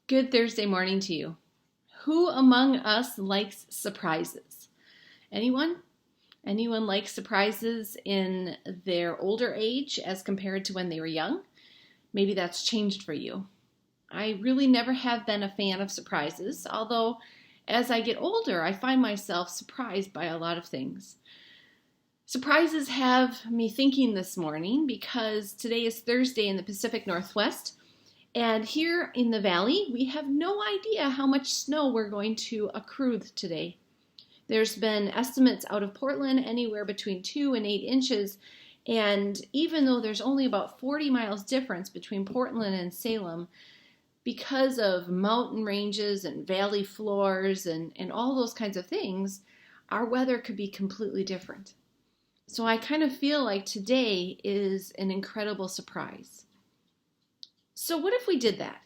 Good Thursday morning to you. Who among us likes surprises? Anyone? Anyone likes surprises in their older age as compared to when they were young? Maybe that's changed for you. I really never have been a fan of surprises, although as I get older, I find myself surprised by a lot of things. Surprises have me thinking this morning because today is Thursday in the Pacific Northwest. And here in the valley, we have no idea how much snow we're going to accrue today. There's been estimates out of Portland anywhere between 2 and 8 inches. And even though there's only about 40 miles difference between Portland and Salem, because of mountain ranges and valley floors and all those kinds of things, our weather could be completely different. So I kind of feel like today is an incredible surprise. So what if we did that?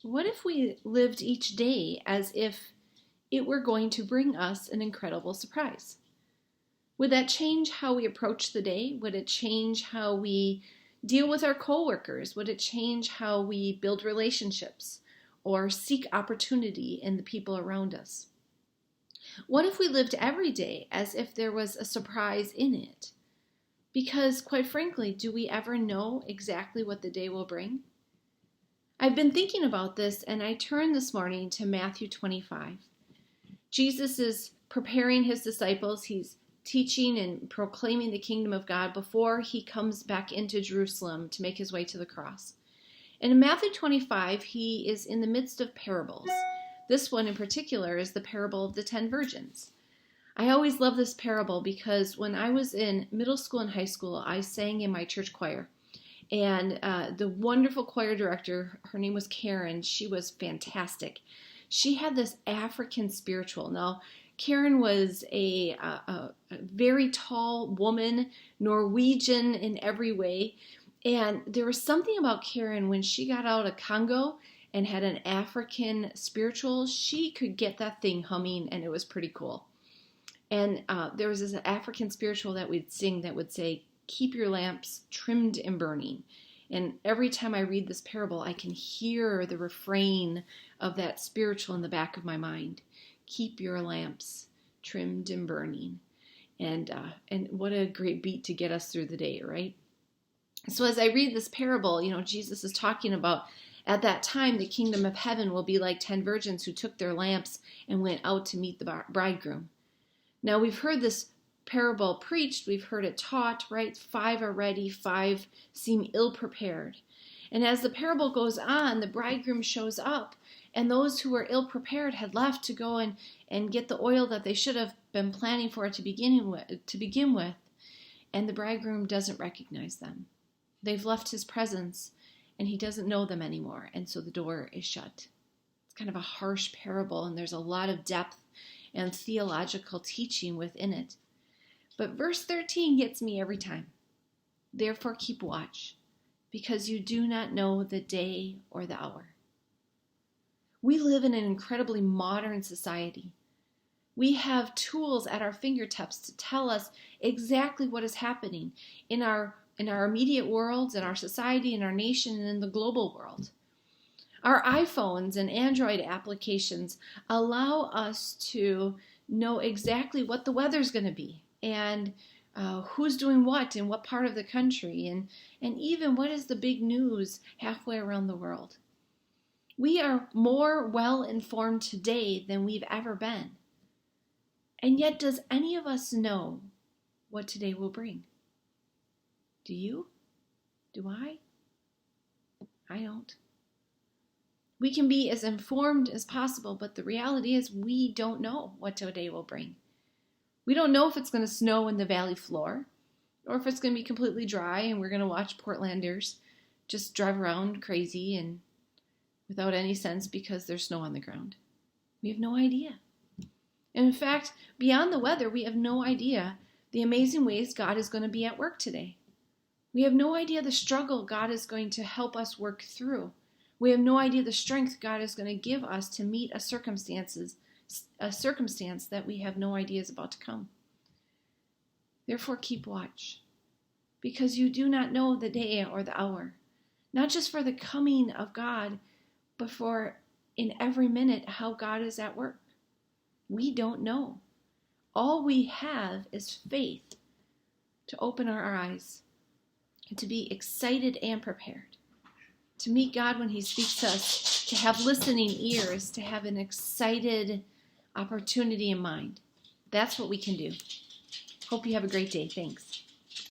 What if we lived each day as if it were going to bring us an incredible surprise? Would that change how we approach the day? Would it change how we deal with our coworkers? Would it change how we build relationships or seek opportunity in the people around us? What if we lived every day as if there was a surprise in it? Because quite frankly, do we ever know exactly what the day will bring? I've been thinking about this, and I turned this morning to Matthew 25. Jesus is preparing his disciples. He's teaching and proclaiming the kingdom of God before he comes back into Jerusalem to make his way to the cross. And in Matthew 25, he is in the midst of parables. This one in particular is the parable of the 10 virgins. I always love this parable because when I was in middle school and high school, I sang in my church choir. And the wonderful choir director, her name was Karen, she was fantastic. She had this African spiritual. Now, Karen was a very tall woman, Norwegian in every way. And there was something about Karen when she got out of Congo and had an African spiritual, she could get that thing humming, and it was pretty cool. And there was this African spiritual that we'd sing that would say, "Keep your lamps trimmed and burning." And every time I read this parable, I can hear the refrain of that spiritual in the back of my mind. Keep your lamps trimmed and burning. And what a great beat to get us through the day, right? So as I read this parable, Jesus is talking about at that time, the kingdom of heaven will be like 10 virgins who took their lamps and went out to meet the bridegroom. Now we've heard this parable preached, we've heard it taught, right? 5 are ready, 5 seem ill-prepared. And as the parable goes on, the bridegroom shows up, and those who were ill-prepared had left to go and get the oil that they should have been planning for to begin with, and the bridegroom doesn't recognize them. They've left his presence, and he doesn't know them anymore, and so the door is shut. It's kind of a harsh parable, and there's a lot of depth and theological teaching within it. But verse 13 gets me every time. Therefore keep watch, because you do not know the day or the hour. We live in an incredibly modern society. We have tools at our fingertips to tell us exactly what is happening in our immediate worlds, in our society, in our nation, and in the global world. Our iPhones and Android applications allow us to know exactly what the weather's going to be, and who's doing what in what part of the country, and even what is the big news halfway around the world. We are more well-informed today than we've ever been. And yet, does any of us know what today will bring? Do you? Do I? I don't. We can be as informed as possible, but the reality is we don't know what today will bring. We don't know if it's going to snow in the valley floor or if it's going to be completely dry and we're going to watch Portlanders just drive around crazy and without any sense because there's snow on the ground. We have no idea. And in fact, beyond the weather, we have no idea the amazing ways God is going to be at work today. We have no idea the struggle God is going to help us work through. We have no idea the strength God is going to give us to meet a circumstance that we have no idea is about to come. Therefore, keep watch, because you do not know the day or the hour, not just for the coming of God, but for in every minute how God is at work. We don't know. All we have is faith to open our eyes and to be excited and prepared, to meet God when he speaks to us, to have listening ears, to have an excited opportunity in mind. That's what we can do. Hope you have a great day. Thanks.